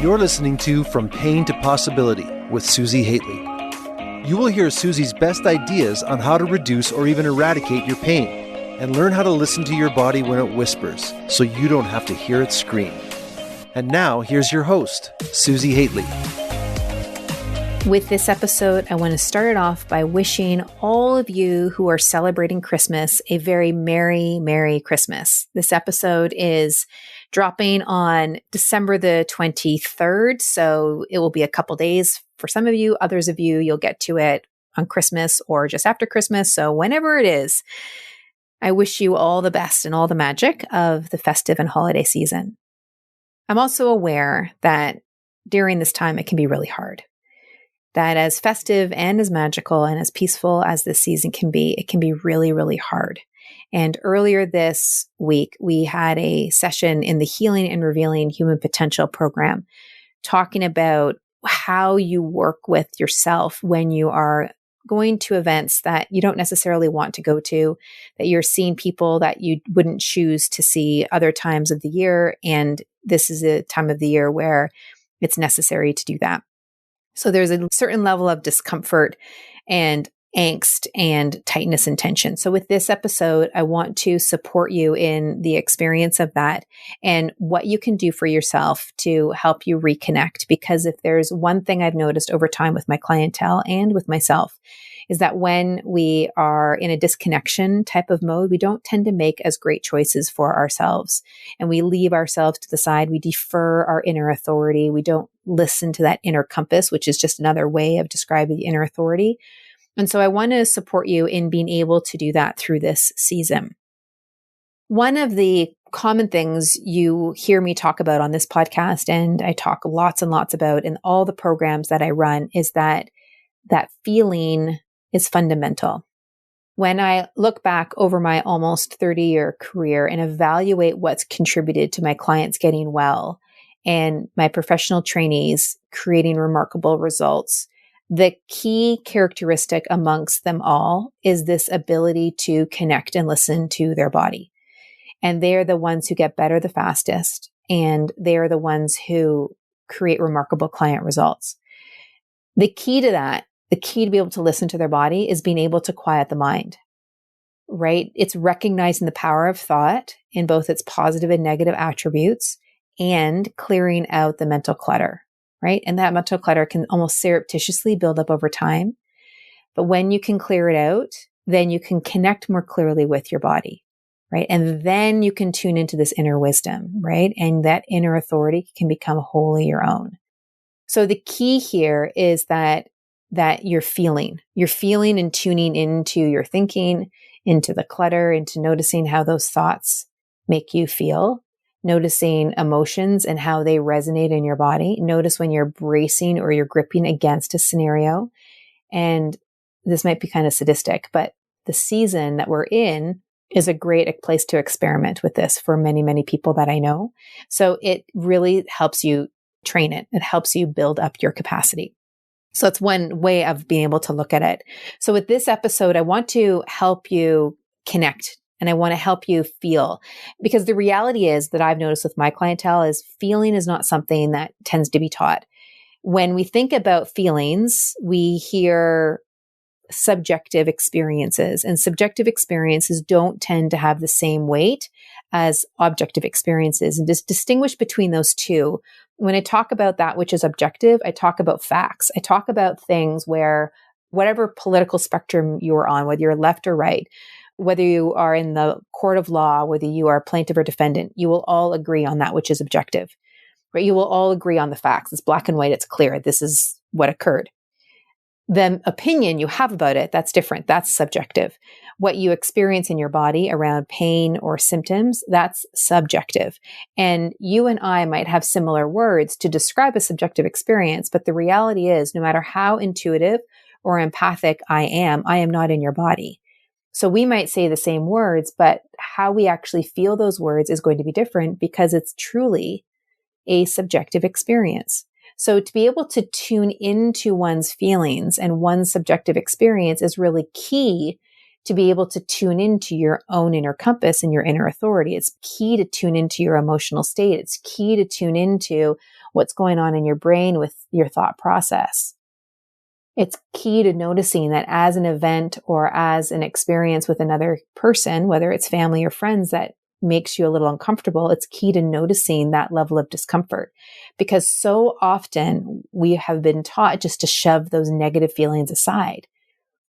You're listening to From Pain to Possibility with Susi Hately. You will hear Susi's best ideas on how to reduce or even eradicate your pain and learn how to listen to your body when it whispers so you don't have to hear it scream. And now, here's your host, Susi Hately. With this episode, I want to start it off by wishing all of you who are celebrating Christmas a very Merry, Merry Christmas. This episode is dropping on December the 23rd, so it will be a couple days for some of you. Others of you, you'll get to it on Christmas or just after Christmas. So whenever it is, I wish you all the best and all the magic of the festive and holiday season. I'm also aware that during this time, it can be really hard. That as festive and as magical and as peaceful as this season can be, it can be really, really hard. And earlier this week, we had a session in the Healing and Revealing Human Potential program talking about how you work with yourself when you are going to events that you don't necessarily want to go to, that you're seeing people that you wouldn't choose to see other times of the year. And this is a time of the year where it's necessary to do that. So there's a certain level of discomfort and angst and tightness and tension. So with this episode, I want to support you in the experience of that and what you can do for yourself to help you reconnect. Because if there's one thing I've noticed over time with my clientele and with myself, is that when we are in a disconnection type of mode, we don't tend to make as great choices for ourselves. And we leave ourselves to the side. We defer our inner authority. We don't listen to that inner compass, which is just another way of describing the inner authority. And so I want to support you in being able to do that through this season. One of the common things you hear me talk about on this podcast, and I talk lots and lots about in all the programs that I run, is that feeling is fundamental. When I look back over my almost 30-year career and evaluate what's contributed to my clients getting well and my professional trainees creating remarkable results, the key characteristic amongst them all is this ability to connect and listen to their body. And they're the ones who get better the fastest, and they're the ones who create remarkable client results. The key to that, the key to be able to listen to their body, is being able to quiet the mind, right? It's recognizing the power of thought in both its positive and negative attributes and clearing out the mental clutter, right? And that mental clutter can almost surreptitiously build up over time. But when you can clear it out, then you can connect more clearly with your body, right? And then you can tune into this inner wisdom, right? And that inner authority can become wholly your own. So the key here is that you're feeling and tuning into your thinking, into the clutter, into noticing how those thoughts make you feel, noticing emotions and how they resonate in your body. Notice when you're bracing or you're gripping against a scenario. And this might be kind of sadistic, but the season that we're in is a great place to experiment with this for many, many people that I know. So it really helps you train it. It helps you build up your capacity. So it's one way of being able to look at it. So with this episode, I want to help you connect and I want to help you feel, because the reality is that I've noticed with my clientele is feeling is not something that tends to be taught. When we think about feelings, we hear subjective experiences, and subjective experiences don't tend to have the same weight as objective experiences. And just distinguish between those two. When I talk about that which is objective, I talk about facts. I talk about things where whatever political spectrum you're on, whether you're left or right, whether you are in the court of law, whether you are plaintiff or defendant, you will all agree on that which is objective, right? You will all agree on the facts. It's black and white. It's clear. This is what occurred. The opinion you have about it, that's different. That's subjective. What you experience in your body around pain or symptoms, that's subjective. And you and I might have similar words to describe a subjective experience, but the reality is no matter how intuitive or empathic I am not in your body. So we might say the same words, but how we actually feel those words is going to be different because it's truly a subjective experience. So to be able to tune into one's feelings and one's subjective experience is really key to be able to tune into your own inner compass and your inner authority. It's key to tune into your emotional state. It's key to tune into what's going on in your brain with your thought process. It's key to noticing that as an event or as an experience with another person, whether it's family or friends, that makes you a little uncomfortable, it's key to noticing that level of discomfort, because so often we have been taught just to shove those negative feelings aside.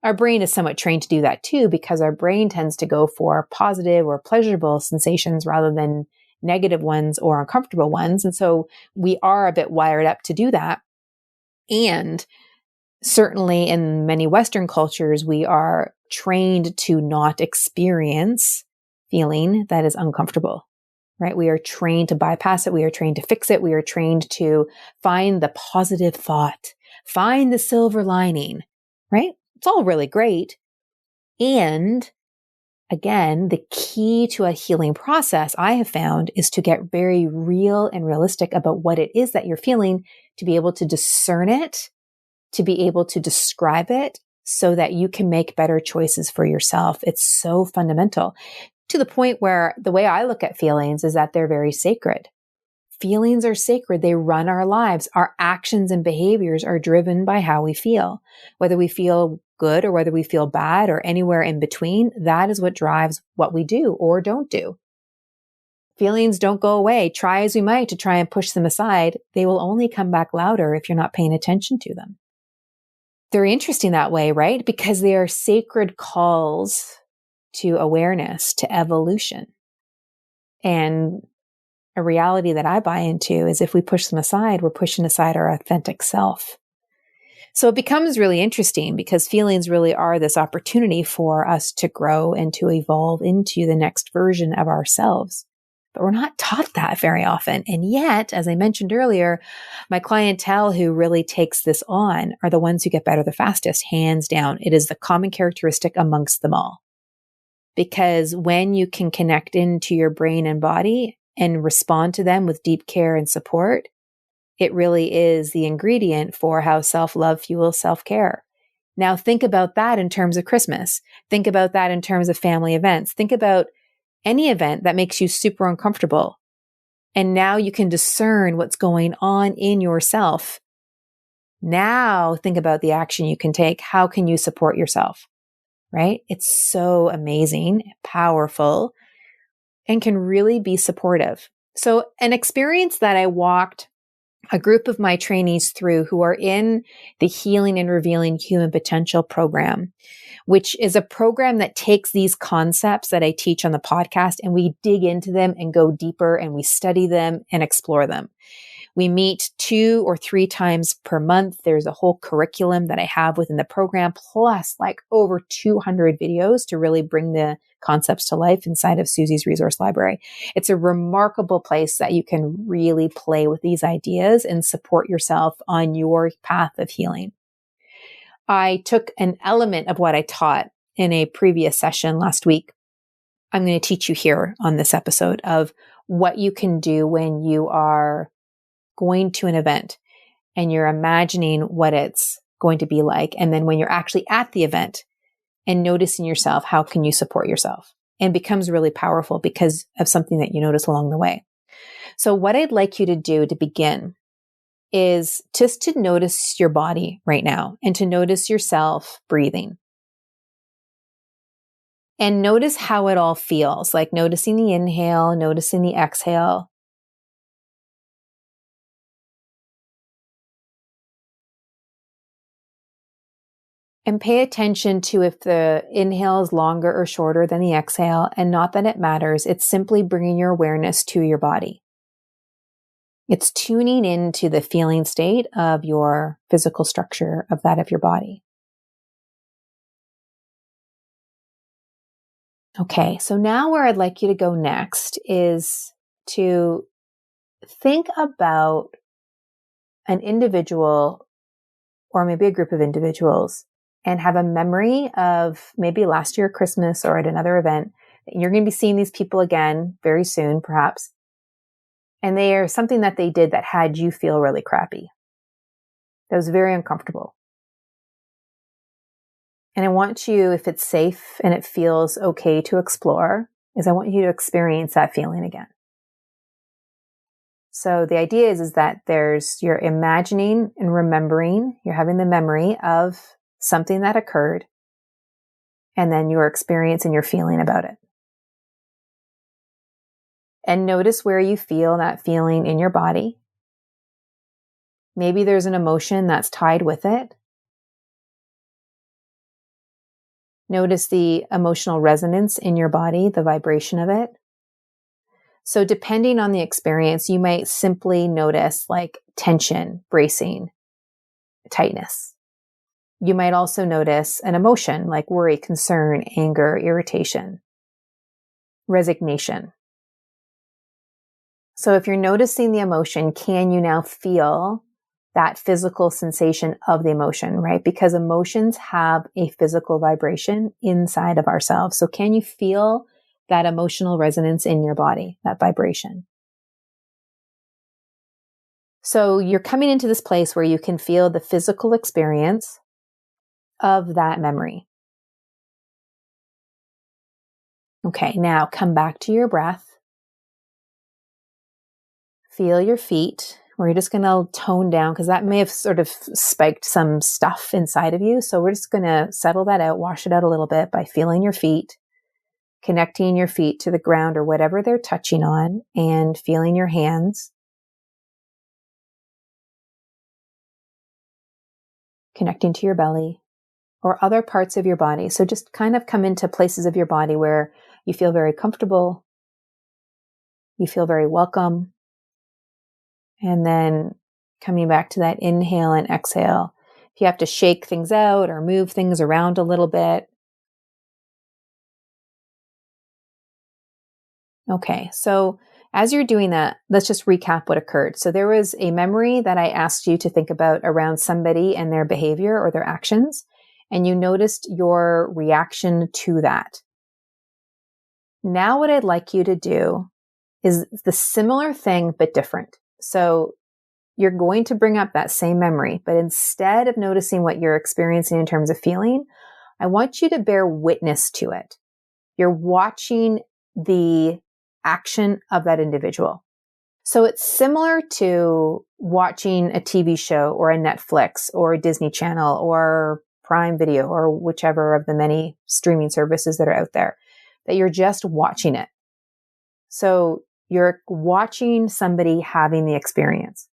Our brain is somewhat trained to do that too, because our brain tends to go for positive or pleasurable sensations rather than negative ones or uncomfortable ones. And so we are a bit wired up to do that. And certainly in many Western cultures, we are trained to not experience feeling that is uncomfortable, right? We are trained to bypass it. We are trained to fix it. We are trained to find the positive thought, find the silver lining, right? It's all really great. And again, the key to a healing process I have found is to get very real and realistic about what it is that you're feeling, to be able to discern it, to be able to describe it so that you can make better choices for yourself. It's so fundamental, to the point where the way I look at feelings is that they're very sacred. Feelings are sacred. They run our lives. Our actions and behaviors are driven by how we feel. Whether we feel good or whether we feel bad or anywhere in between, that is what drives what we do or don't do. Feelings don't go away. Try as we might to try and push them aside, they will only come back louder if you're not paying attention to them. They're interesting that way, right? Because they are sacred calls to awareness, to evolution. And a reality that I buy into is if we push them aside, we're pushing aside our authentic self. So it becomes really interesting because feelings really are this opportunity for us to grow and to evolve into the next version of ourselves. But we're not taught that very often. And yet, as I mentioned earlier, my clientele who really takes this on are the ones who get better the fastest, hands down. It is the common characteristic amongst them all. Because when you can connect into your brain and body and respond to them with deep care and support, it really is the ingredient for how self-love fuels self-care. Now think about that in terms of Christmas. Think about that in terms of family events. Think about any event that makes you super uncomfortable. And now you can discern what's going on in yourself. Now think about the action you can take. How can you support yourself? Right? It's so amazing, powerful, and can really be supportive. So an experience that I walked a group of my trainees through who are in the Healing and Revealing Human Potential program, which is a program that takes these concepts that I teach on the podcast and we dig into them and go deeper and we study them and explore them. We meet 2 or 3 times per month. There's a whole curriculum that I have within the program, plus like over 200 videos to really bring the concepts to life inside of Susi's resource library. It's a remarkable place that you can really play with these ideas and support yourself on your path of healing. I took an element of what I taught in a previous session last week. I'm going to teach you here on this episode of what you can do when you are going to an event and you're imagining what it's going to be like. And then when you're actually at the event and noticing yourself, how can you support yourself? And becomes really powerful because of something that you notice along the way. So what I'd like you to do to begin is just to notice your body right now and to notice yourself breathing. And notice how it all feels, like noticing the inhale, noticing the exhale. And pay attention to if the inhale is longer or shorter than the exhale, and not that it matters. It's simply bringing your awareness to your body. It's tuning into the feeling state of your physical structure of that of your body. Okay, so now where I'd like you to go next is to think about an individual or maybe a group of individuals and have a memory of maybe last year Christmas or at another event. You're going to be seeing these people again very soon, perhaps. And they are something that they did that had you feel really crappy. That was very uncomfortable. And I want you, if it's safe and it feels okay to explore, is I want you to experience that feeling again. So the idea is that you're imagining and remembering, you're having the memory of something that occurred, and then your experience and your feeling about it. And notice where you feel that feeling in your body. Maybe there's an emotion that's tied with it. Notice the emotional resonance in your body, the vibration of it. So depending on the experience, you might simply notice like tension, bracing, tightness. You might also notice an emotion like worry, concern, anger, irritation, resignation. So if you're noticing the emotion, can you now feel that physical sensation of the emotion, right? Because emotions have a physical vibration inside of ourselves. So can you feel that emotional resonance in your body, that vibration? So you're coming into this place where you can feel the physical experience of that memory. Okay, now come back to your breath. Feel your feet. We're just going to tone down because that may have sort of spiked some stuff inside of you. So we're just going to settle that out, wash it out a little bit by feeling your feet, connecting your feet to the ground or whatever they're touching on, and feeling your hands, connecting to your belly or other parts of your body. So just kind of come into places of your body where you feel very comfortable, you feel very welcome. And then coming back to that inhale and exhale. If you have to shake things out or move things around a little bit. Okay, so as you're doing that, let's just recap what occurred. So there was a memory that I asked you to think about around somebody and their behavior or their actions, and you noticed your reaction to that. Now what I'd like you to do is the similar thing, but different. So you're going to bring up that same memory, but instead of noticing what you're experiencing in terms of feeling, I want you to bear witness to it. You're watching the action of that individual. So it's similar to watching a TV show or a Netflix or a Disney Channel or Prime Video or whichever of the many streaming services that are out there, that you're just watching it. So you're watching somebody having the experience.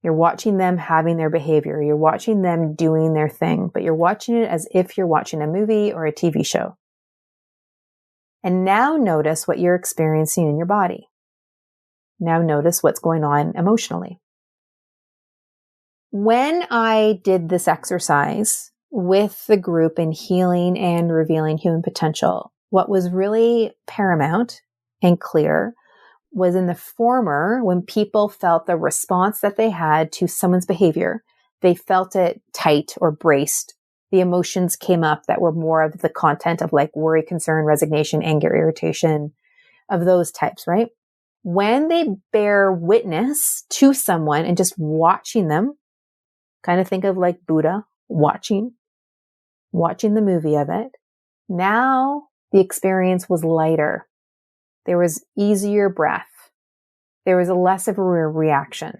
You're watching them having their behavior. You're watching them doing their thing, but you're watching it as if you're watching a movie or a TV show. And now notice what you're experiencing in your body. Now notice what's going on emotionally. When I did this exercise with the group in healing and revealing human potential, what was really paramount and clear was in the former, when people felt the response that they had to someone's behavior, they felt it tight or braced. The emotions came up that were more of the content of like worry, concern, resignation, anger, irritation, of those types, right? When they bear witness to someone and just watching them, kind of think of like Buddha watching the movie of it. Now the experience was lighter. There was easier breath. There was a less of a reaction.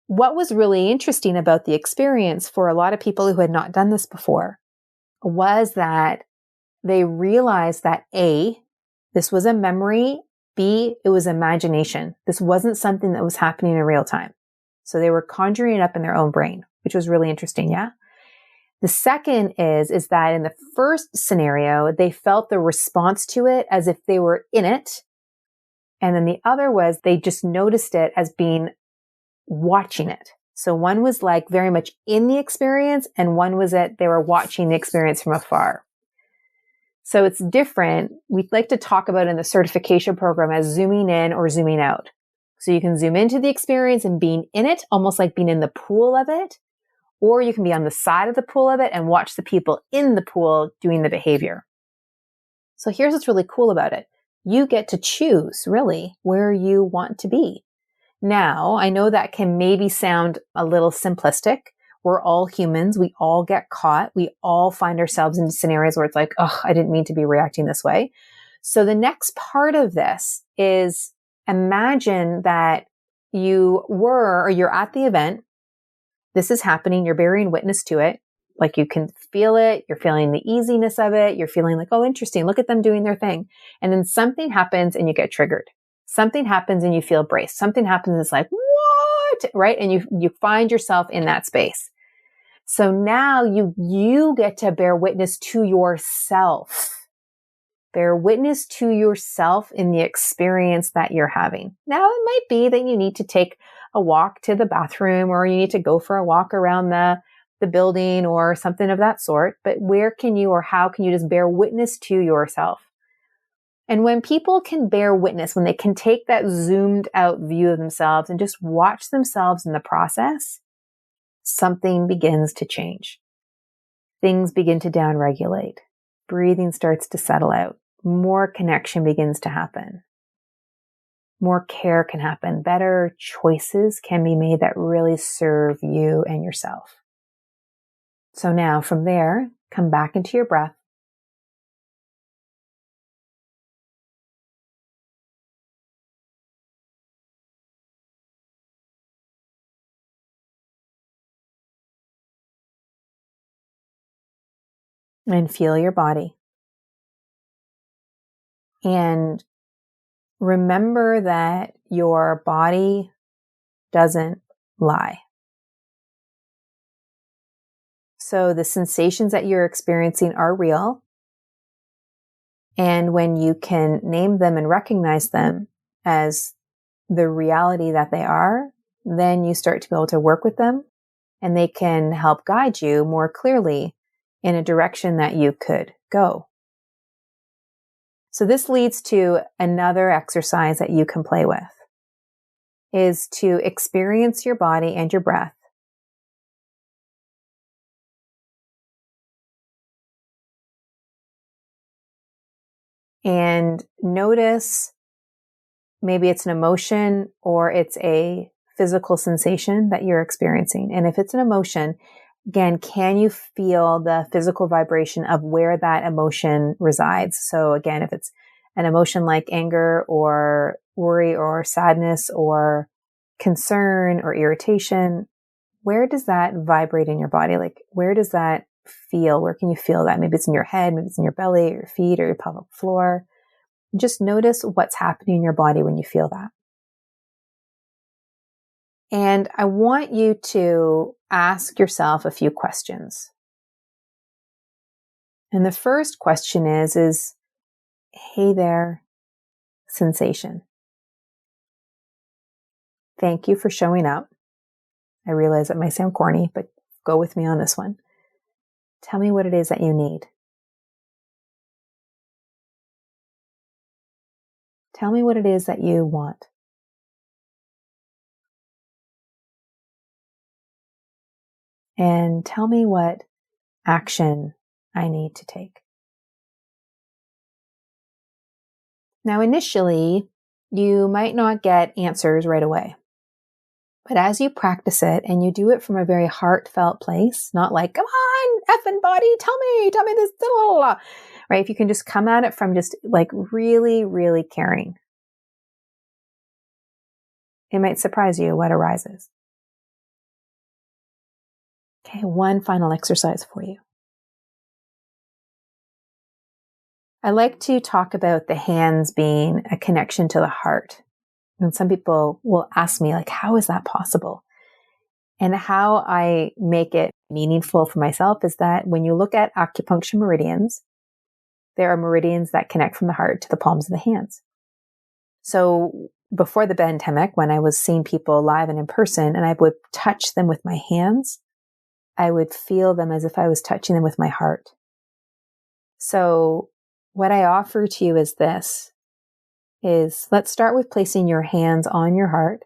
What was really interesting about the experience for a lot of people who had not done this before was that they realized that A, this was a memory, B, it was imagination. This wasn't something that was happening in real time. So they were conjuring it up in their own brain, which was really interesting, yeah? The second is that in the first scenario, they felt the response to it as if they were in it. And then the other was they just noticed it as being watching it. So one was like very much in the experience, and one was that they were watching the experience from afar. So it's different. We'd like to talk about in the certification program as zooming in or zooming out. So you can zoom into the experience and being in it, almost like being in the pool of it, or you can be on the side of the pool of it and watch the people in the pool doing the behavior. So here's what's really cool about it. You get to choose really where you want to be. Now, I know that can maybe sound a little simplistic. We're all humans. We all get caught. We all find ourselves in scenarios where it's like, oh, I didn't mean to be reacting this way. So the next part of this is imagine that you're at the event. This is happening. You're bearing witness to it. Like you can feel it. You're feeling the easiness of it. You're feeling like, oh, interesting. Look at them doing their thing. And then something happens and you get triggered. Something happens and you feel braced. Something happens and it's like, what? Right? And you find yourself in that space. So now you get to bear witness to yourself. Bear witness to yourself in the experience that you're having. Now, it might be that you need to take a walk to the bathroom or you need to go for a walk around the building or something of that sort. But where can you or how can you just bear witness to yourself? And when people can bear witness, when they can take that zoomed out view of themselves and just watch themselves in the process, something begins to change. Things begin to downregulate. Breathing starts to settle out. More connection begins to happen. More care can happen. Better choices can be made that really serve you and yourself. So now from there, come back into your breath. And feel your body. And remember that your body doesn't lie. So the sensations that you're experiencing are real. And when you can name them and recognize them as the reality that they are, then you start to be able to work with them and they can help guide you more clearly in a direction that you could go. So this leads to another exercise that you can play with, is to experience your body and your breath. And notice maybe it's an emotion or it's a physical sensation that you're experiencing. And if it's an emotion, again, can you feel the physical vibration of where that emotion resides? So again, if it's an emotion like anger or worry or sadness or concern or irritation, where does that vibrate in your body? Like, where does that feel? Where can you feel that? Maybe it's in your head, maybe it's in your belly, or your feet, or your pelvic floor. Just notice what's happening in your body when you feel that. And I want you to ask yourself a few questions. And the first question is, hey there, sensation. Thank you for showing up. I realize it might sound corny, but go with me on this one. Tell me what it is that you need. Tell me what it is that you want. And tell me what action I need to take. Now, initially, you might not get answers right away. But as you practice it and you do it from a very heartfelt place, not like, come on, effing body, tell me this, blah, blah, blah, right? If you can just come at it from just like really, really caring, it might surprise you what arises. Okay, one final exercise for you. I like to talk about the hands being a connection to the heart. And some people will ask me, like, how is that possible? And how I make it meaningful for myself is that when you look at acupuncture meridians, there are meridians that connect from the heart to the palms of the hands. So before the pandemic, when I was seeing people live and in person, and I would touch them with my hands, I would feel them as if I was touching them with my heart. So what I offer to you is this, is let's start with placing your hands on your heart.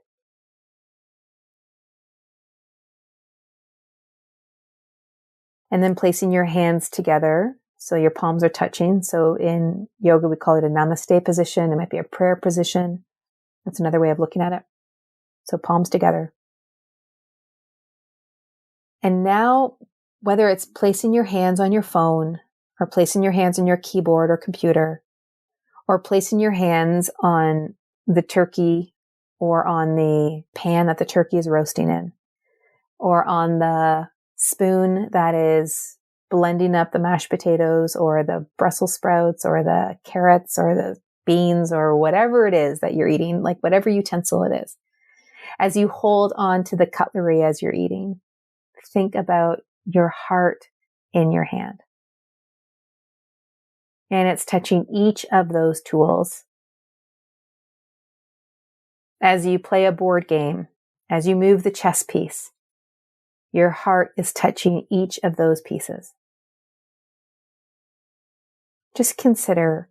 And then placing your hands together so your palms are touching. So in yoga, we call it a namaste position. It might be a prayer position. That's another way of looking at it. So palms together. And now, whether it's placing your hands on your phone or placing your hands on your keyboard or computer, or placing your hands on the turkey or on the pan that the turkey is roasting in, or on the spoon that is blending up the mashed potatoes or the Brussels sprouts or the carrots or the beans or whatever it is that you're eating, like whatever utensil it is. As you hold on to the cutlery as you're eating, think about your heart in your hand. And it's touching each of those tools. As you play a board game, as you move the chess piece, your heart is touching each of those pieces. Just consider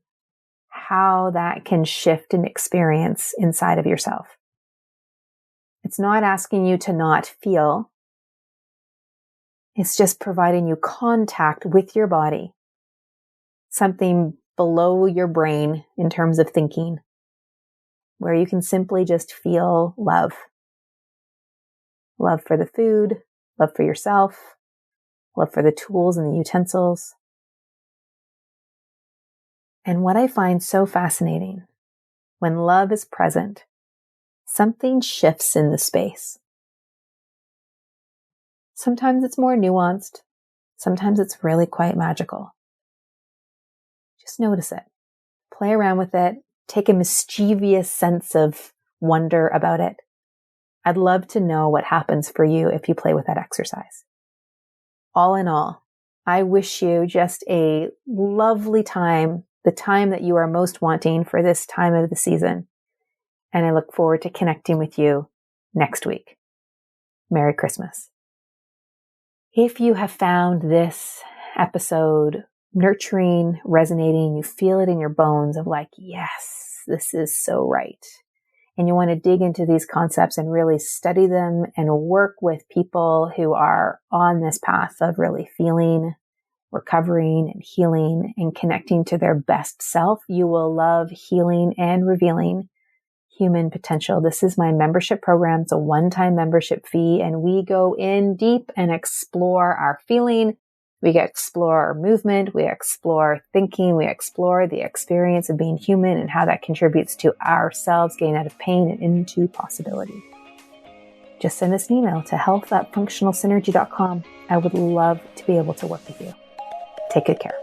how that can shift an experience inside of yourself. It's not asking you to not feel. It's just providing you contact with your body, something below your brain in terms of thinking, where you can simply just feel love. Love for the food, love for yourself, love for the tools and the utensils. And what I find so fascinating, when love is present, something shifts in the space. Sometimes it's more nuanced. Sometimes it's really quite magical. Just notice it. Play around with it. Take a mischievous sense of wonder about it. I'd love to know what happens for you if you play with that exercise. All in all, I wish you just a lovely time, the time that you are most wanting for this time of the season. And I look forward to connecting with you next week. Merry Christmas. If you have found this episode nurturing, resonating, you feel it in your bones of like, yes, this is so right. And you want to dig into these concepts and really study them and work with people who are on this path of really feeling, recovering and healing and connecting to their best self, you will love Healing and Revealing Human Potential. This is my membership program. It's a one-time membership fee, and we go in deep and explore our feeling. We explore our movement. We explore thinking. We explore the experience of being human and how that contributes to ourselves getting out of pain and into possibility. Just send us an email to health@functionalsynergy.com. I would love to be able to work with you. Take good care.